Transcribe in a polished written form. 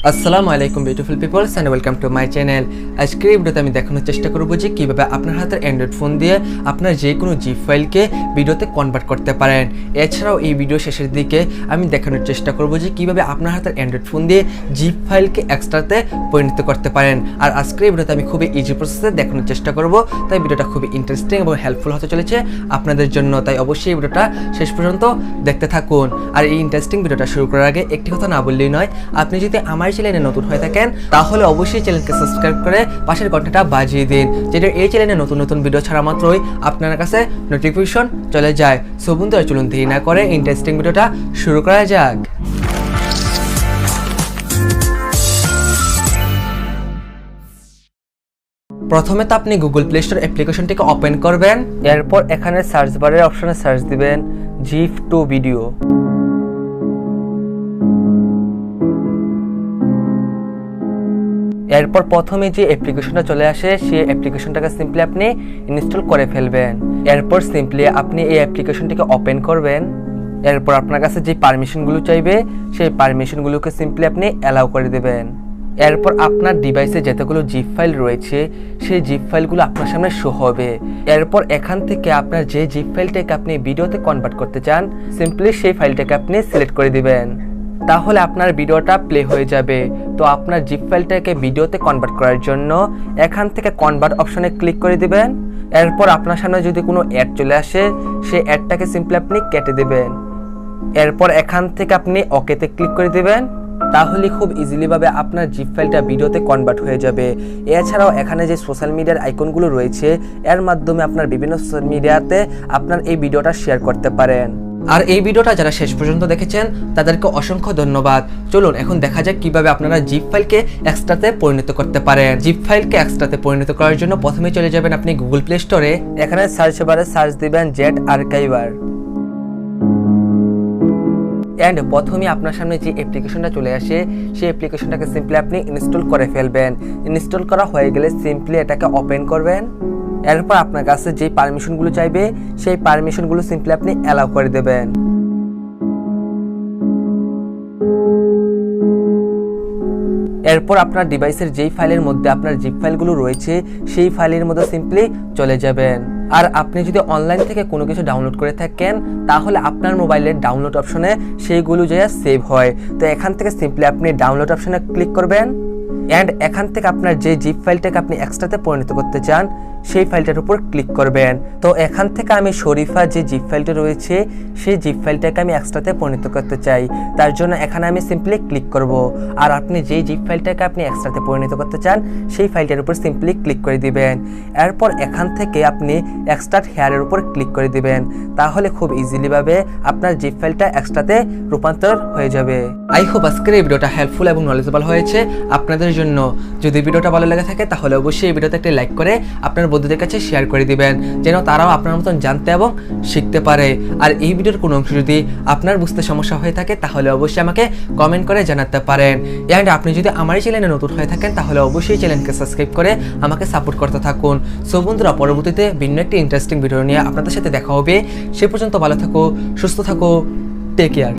আসসালামু আলাইকুম beautiful peoples and welcome to my channel. আজকের এই ভিডিওতে আমি দেখানোর চেষ্টা করব যে কীভাবে আপনার হাতের অ্যান্ড্রয়েড ফোন দিয়ে আপনার যে কোনো জিপ ফাইলকে ভিডিওতে কনভার্ট করতে পারেন। এছাড়াও এই ভিডিও শেষের দিকে আমি দেখানোর চেষ্টা করব যে কীভাবে আপনার হাতের অ্যান্ড্রয়েড ফোন দিয়ে জিপ ফাইলকে এক্সট্রাতে পরিণত করতে পারেন। আর আজকের এই ভিডিওতে আমি খুবই ইজি প্রসেসে দেখানোর চেষ্টা করব, তাই ভিডিওটা খুবই ইন্টারেস্টিং এবং হেল্পফুল হতে চলেছে আপনাদের জন্য, তাই অবশ্যই এই ভিডিওটা শেষ পর্যন্ত দেখতে থাকুন। আর এই ইন্টারেস্টিং ভিডিওটা শুরু করার আগে একটি কথা না বললেই নয়, আপনি যদি আমার চ্যানেলে নতুন হয়ে থাকেন তাহলে অবশ্যই চ্যানেলকে সাবস্ক্রাইব করে পাশের ঘন্টাটা বাজিয়ে দিন, যেটা এই চ্যানেলে নতুন নতুন ভিডিও ছাড়া মাত্রই আপনার কাছে নোটিফিকেশন চলে যায়। সো বন্ধুরা চলুন দেরি না করে ইন্টারেস্টিং ভিডিওটা শুরু করা যাক। প্রথমে তো আপনি গুগল প্লে স্টোর অ্যাপ্লিকেশনটিকে ওপেন করবেন, এরপর এখানে সার্চ বারের অপশনে সার্চ দিবেন জিপ টু ভিডিও। এরপর প্রথমে যে অ্যাপ্লিকেশনটা চলে আসে সেই অ্যাপ্লিকেশনটাকে সিম্পলি আপনি ইনস্টল করে ফেলবেন। এরপর সিম্পলি আপনি এই অ্যাপ্লিকেশনটিকে ওপেন করবেন। এরপর আপনার কাছে যে পারমিশনগুলো চাইবে সেই পারমিশনগুলোকে সিম্পলি আপনি অ্যালাউ করে দেবেন। এরপর আপনার ডিভাইসে যতগুলো জিপ ফাইল রয়েছে সেই জিপ ফাইলগুলো আপনার সামনে শো হবে। এরপর এখান থেকে আপনার যে জিপ ফাইলটাকে আপনি ভিডিওতে কনভার্ট করতে চান সিম্পলি সেই ফাইলটাকে আপনি সিলেক্ট করে দিবেন, তাহলে আপনার ভিডিওটা প্লে হয়ে যাবে। তো আপনার জিপ ফাইলটাকে ভিডিওতে কনভার্ট করার জন্য এখান থেকে কনভার্ট অপশনে ক্লিক করে দিবেন। এরপর আপনার সামনে যদি কোনো অ্যাড চলে আসে সেই অ্যাডটাকে সিম্পলি আপনি কেটে দিবেন। এরপর এখান থেকে আপনি ওকেতে ক্লিক করে দিবেন, তাহলে খুব ইজিলিভাবে আপনার জিপ ফাইলটা ভিডিওতে কনভার্ট হয়ে যাবে। এছাড়াও এখানে যে সোশ্যাল মিডিয়ার আইকনগুলো রয়েছে এর মাধ্যমে আপনার বিভিন্ন সোশ্যাল মিডিয়াতে আপনার এই ভিডিওটা শেয়ার করতে পারেন। আর এই ভিডিওটা যারা শেষ পর্যন্ত দেখেছেন তাদেরকে অসংখ্য ধন্যবাদ। চলুন এখন দেখা যাক কিভাবে আপনারা জিপ ফাইলকে এক্সট্রাতে পরিণত করতে পারেন। জিপ ফাইলকে এক্সট্রাতে পরিণত করার জন্য প্রথমে চলে যাবেন আপনি গুগল প্লে স্টোরে, এখানে সার্চ বারে সার্চ দিবেন ZArchiver। এন্ড প্রথমে আপনার সামনে যে অ্যাপ্লিকেশনটা চলে আসে সেই অ্যাপ্লিকেশনটাকে সিম্পলি আপনি ইনস্টল করে ফেলবেন। ইনস্টল করা হয়ে গেলে সিম্পলি এটাকে ওপেন করবেন। এরপর আপনার কাছে যে পারমিশনগুলো চাইবে সেই পারমিশনগুলো সিম্পলি আপনি অ্যালাউ করে দেবেন। এরপর আপনার ডিভাইসের যেই ফাইলের মধ্যে আপনার জিপ ফাইলগুলো রয়েছে সেই ফাইলের মধ্যে সিম্পলি চলে যাবেন। আর আপনি যদি অনলাইন থেকে কোনো কিছু ডাউনলোড করে থাকেন তাহলে আপনার মোবাইলের ডাউনলোড অপশনে সেইগুলো যে সেভ হয়। তো এখান থেকে সিম্পলি আপনি ডাউনলোড অপশনে ক্লিক করবেন এন্ড এখান থেকে আপনার যে জিপ ফাইলটাকে আপনি এক্সট্রাতে পরিণত করতে চান সেই ফাইলটার উপর ক্লিক করবেন। তো এখান থেকে আমি শরীফা যে জিপ ফাইলটা রয়েছে সেই জিপ ফাইলটাকে আমি এক্সট্রাতে পরিণত করতে চাই, তার জন্য এখানে আমি সিম্পলি ক্লিক করব। আর আপনি যেই জিপ ফাইলটাকে আপনি এক্সট্রাতে পরিণত করতে চান সেই ফাইলটার উপর সিম্পলি ক্লিক করে দিবেন। এরপর এখান থেকে আপনি এক্সট্রাক্ট হেয়ারের উপর ক্লিক করে দিবেন, তাহলে খুব ইজিলিভাবে আপনার জিপ ফাইলটা এক্সট্রাতে রূপান্তর হয়ে যাবে। আই হোপ আজকের এই ভিডিওটা হেল্পফুল এবং নলেজেবল হয়েছে আপনাদের জন্য। যদি ভিডিওটা ভালো লেগে থাকে তাহলে অবশ্যই এই ভিডিওতে একটা লাইক করে আপনার বন্ধুদের কাছে শেয়ার করে দিবেন, যেন তারাও আপনার মতন জানতে এবং শিখতে পারে। আর এই ভিডিওর কোনো অংশ যদি আপনার বুঝতে সমস্যা হয়ে থাকে তাহলে অবশ্যই আমাকে কমেন্ট করে জানাতে পারেন। এন্ড আপনি যদি আমার চ্যানেলে নতুন হয়ে থাকেন তাহলে অবশ্যই চ্যানেলকে সাবস্ক্রাইব করে আমাকে সাপোর্ট করতে থাকুন। সো বন্ধুরা পরবর্তীতে ভিন্ন একটি ইন্টারেস্টিং ভিডিও নিয়ে আপনাদের সাথে দেখা হবে। সে পর্যন্ত ভালো থাকো, সুস্থ থাকো, টেক কেয়ার।